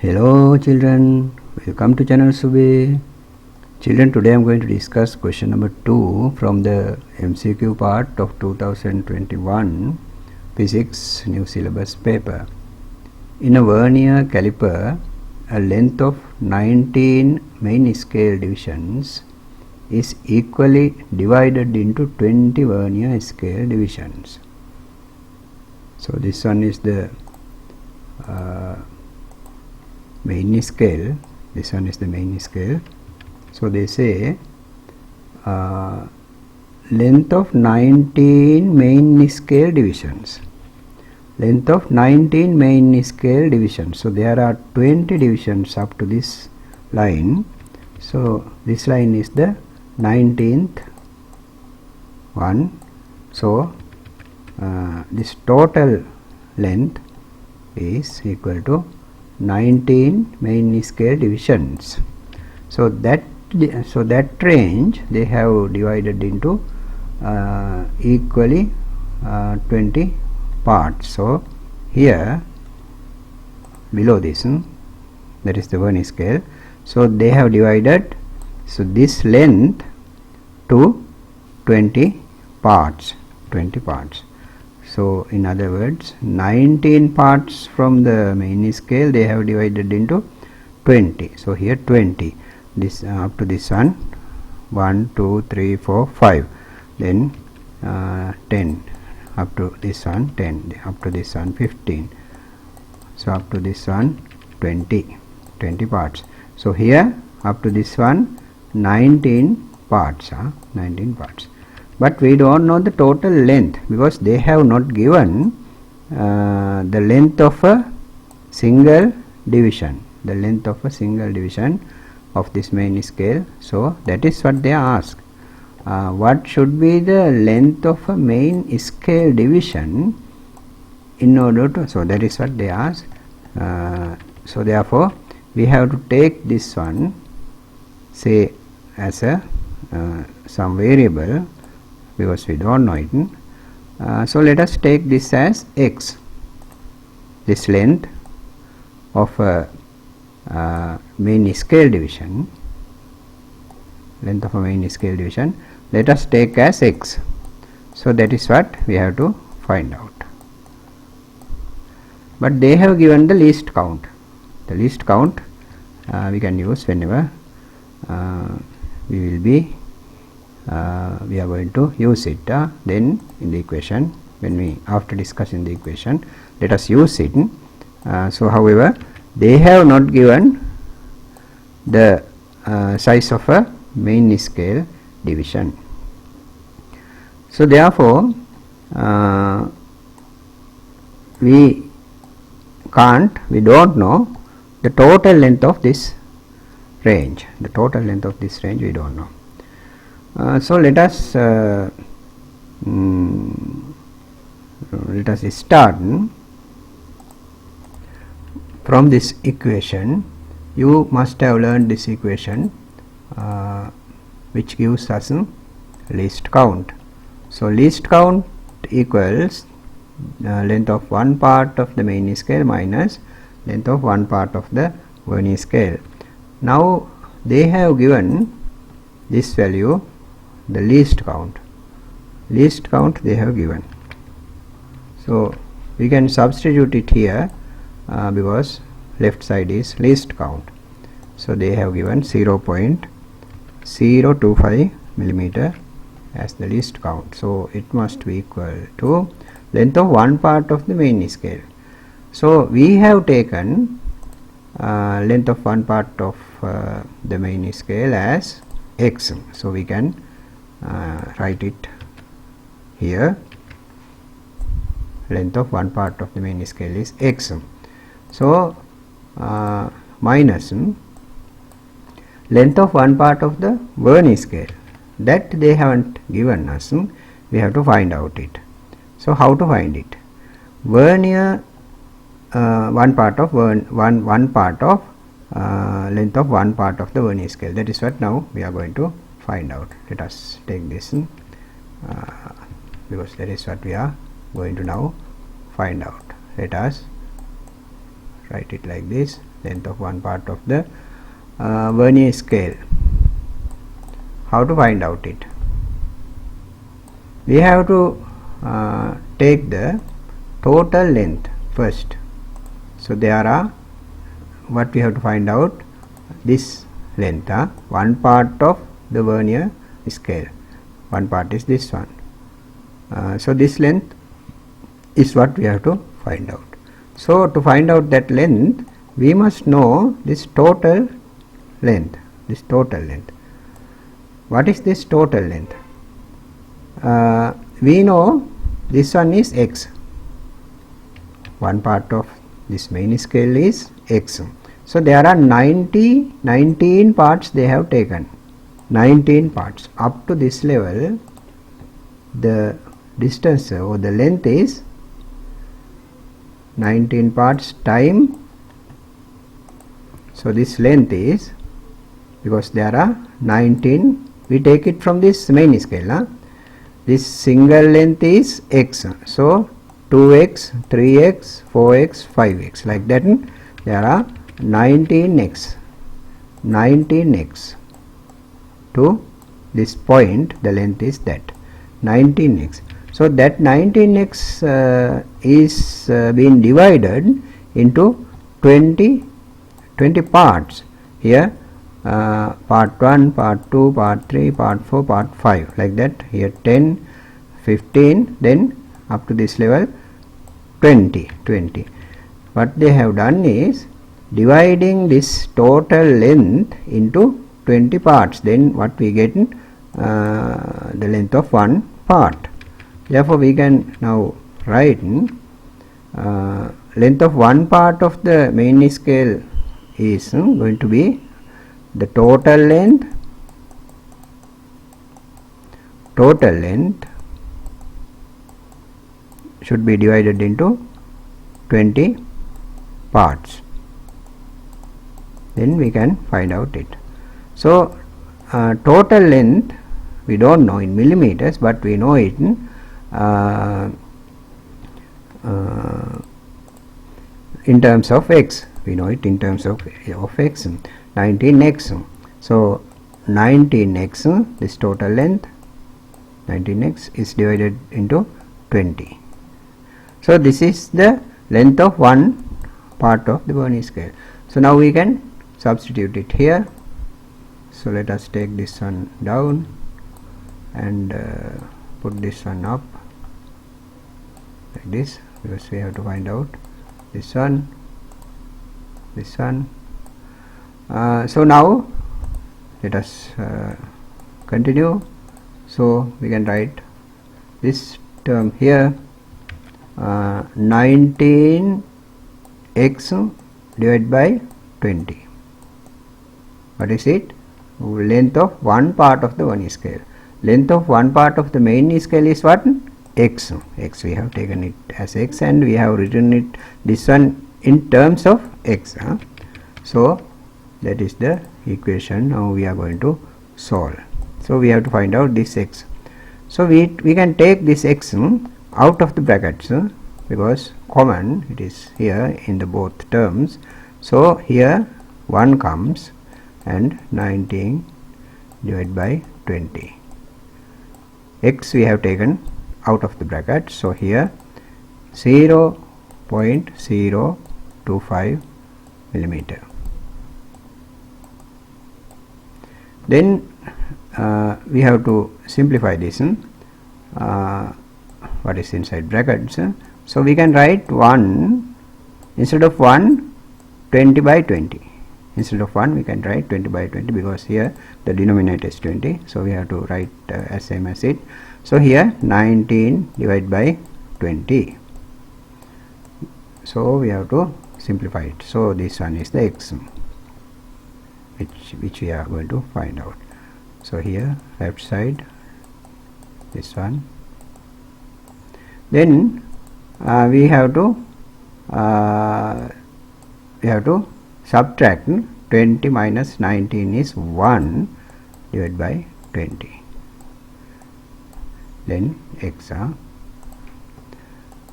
Hello children, welcome to channel Sube. Children, today I am going to discuss question number 2 from the MCQ part of 2021 Physics New Syllabus paper. In a vernier caliper, a length of 19 main scale divisions is equally divided into 20 vernier scale divisions. So this one is the main scale, this one is the main scale. So they say length of 19 main scale divisions, length of 19 main scale divisions. So there are 20 divisions up to this line. So this line is the 19th one. So this total length is equal to 19 main scale divisions. So that range they have divided into equally 20 parts. So here below this, that is the vernier scale. So they have divided this length to 20 parts. So in other words, 19 parts from the main scale they have divided into 20. So here 20, this up to this one, 1, 2, 3, 4, 5, then 10, up to this one 10, up to this one 15, so up to this one 20 parts. So here up to this one 19 parts, 19 parts. But we don't know the total length because they have not given the length of a single division, the length of a single division of this main scale. So that is what they ask. What should be the length of a main scale division in order to, so that is what they ask. So therefore we have to take this one, say as a some variable, because we don't know it. So let us take this as x, this length of a main scale division, length of a main scale division, let us take as x. So that is what we have to find out. But they have given the least count. The least count we can use whenever we are going to use it. Then in the equation, when we after discussing the equation, let us use it. So however they have not given the size of a main scale division. So therefore we don't know the total length of this range. The total length of this range we don't know. So let us start from this equation. You must have learned this equation which gives us least count. So least count equals length of one part of the main scale minus length of one part of the vernier scale. Now they have given this value, the least count they have given. So we can substitute it here because left side is least count. So they have given 0.025 millimeter as the least count. So it must be equal to length of one part of the main scale. So we have taken length of one part of the main scale as x. So we can write it here, length of one part of the main scale is x. So minus length of one part of the vernier scale, that they haven't given us, we have to find out it. So how to find it? Vernier one part of length of one part of the vernier scale, that is what now we are going to find out. Let us take this because that is what we are going to now find out. Let us write it like this. length of one part of the vernier scale. How to find out it? We have to take the total length first. So there are, what we have to find out, this length, one part of the vernier scale. One part is this one. So this length is what we have to find out. So to find out that length, we must know this total length. This total length. What is this total length? We know this one is x. One part of this main scale is x. So there are 19 parts they have taken. 19 parts. Up to this level, the distance or the length is 19 parts time. So this length is, because there are 19, we take it from this main scale. This single length is x. So 2x, 3x, 4x, 5x, like that. There are 19x. 19x. To this point, the length is that 19x. So that 19x is being divided into 20 parts. Here part 1, part 2, part 3, part 4, part 5, like that. Here 10, 15, then up to this level 20. What they have done is dividing this total length into 20 parts. Then what we get? The length of one part. Therefore we can now write length of one part of the main scale is going to be the total length should be divided into 20 parts. Then we can find out it. So total length we don't know in millimeters, but we know it in terms of x. We know it in terms of x, 19x. So 19x, this total length 19x is divided into 20. So this is the length of one part of the vernier scale. So now we can substitute it here. So let us take this one down and put this one up like this, because we have to find out this one. So now let us continue. So we can write this term here, 19x divided by 20. What is it? Length of one part of the vernier scale. Length of one part of the main scale is what? X. We have taken it as x and we have written it, this one, in terms of x. So that is the equation now we are going to solve. So we have to find out this x. So we can take this x out of the brackets, because common it is here in the both terms. So here 1 comes and 19 divided by 20. X we have taken out of the bracket. So here 0.025 millimeter. Then we have to simplify this. What is inside brackets? So we can write 1, instead of 1, 20 by 20. Instead of 1 we can write 20 by 20, because here the denominator is 20. So we have to write as same as it. So here 19 divided by 20. So we have to simplify it. So this one is the x, which we are going to find out. So here left side, this one. Then we have to subtract 20 minus 19 is 1 divided by 20. Then x.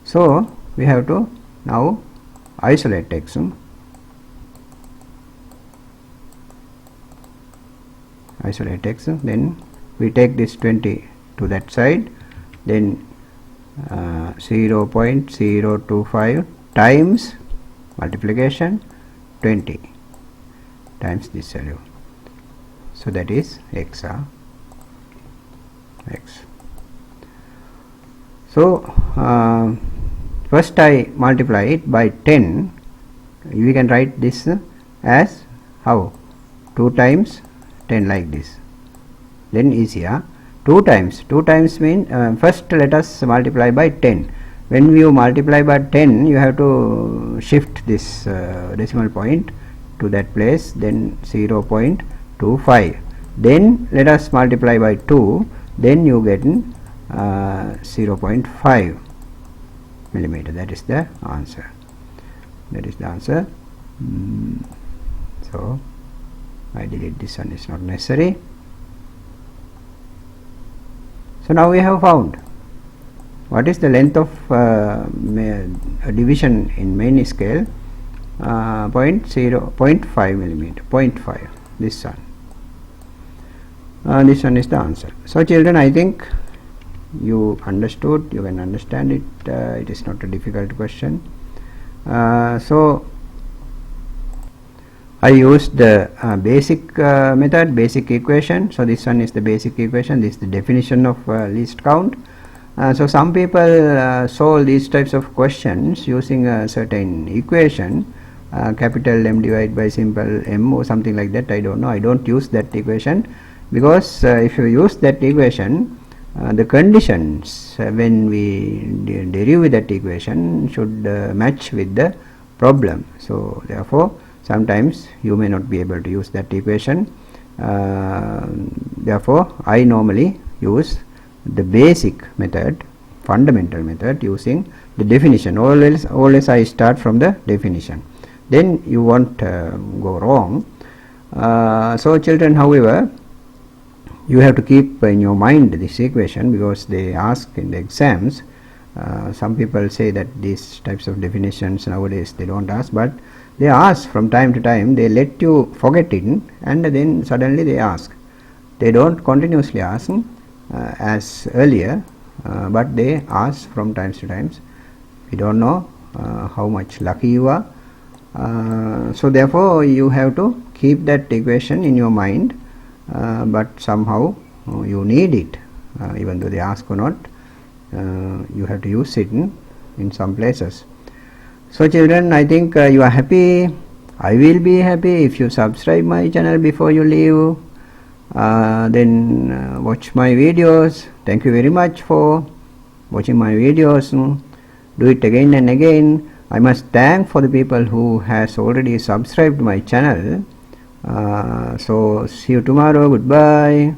So we have to now isolate x. isolate x, then we take this 20 to that side, then 0.025 times multiplication 20 times this value, so that is x. So first I multiply it by 10. We can write this as how? 2 times 10 like this, then easier. 2 times mean first let us multiply by 10. When you multiply by 10, you have to shift this decimal point to that place, then 0.25, then let us multiply by 2, then you get 0.5 millimeter. That is the answer. So I delete this one, is not necessary. So now we have found what is the length of a division in main scale, 0.5 millimeter, 0.5, this one. This one is the answer. So children, I think you understood, you can understand it. It is not a difficult question. So I used the basic method, basic equation. So this one is the basic equation, this is the definition of least count. So some people solve these types of questions using a certain equation, capital M divided by simple m or something like that. I don't know, I don't use that equation, because if you use that equation, the conditions when we derive that equation should match with the problem. So therefore sometimes you may not be able to use that equation. Therefore I normally use the basic method, fundamental method, using the definition. Always I start from the definition, then you won't go wrong. So children, however, you have to keep in your mind this equation, because they ask in the exams. Some people say that these types of definitions nowadays they don't ask, but they ask from time to time. They let you forget it, and then suddenly they ask. They don't continuously ask as earlier, but they ask from time to time. We don't know how much lucky you are. So therefore you have to keep that equation in your mind, but somehow you need it, even though they ask or not. You have to use it in some places. So children, I think you are happy. I will be happy if you subscribe my channel before you leave. Then watch my videos. Thank you very much for watching my videos. Do it again and again. I must thank for the people who has already subscribed my channel. So see you tomorrow. Goodbye.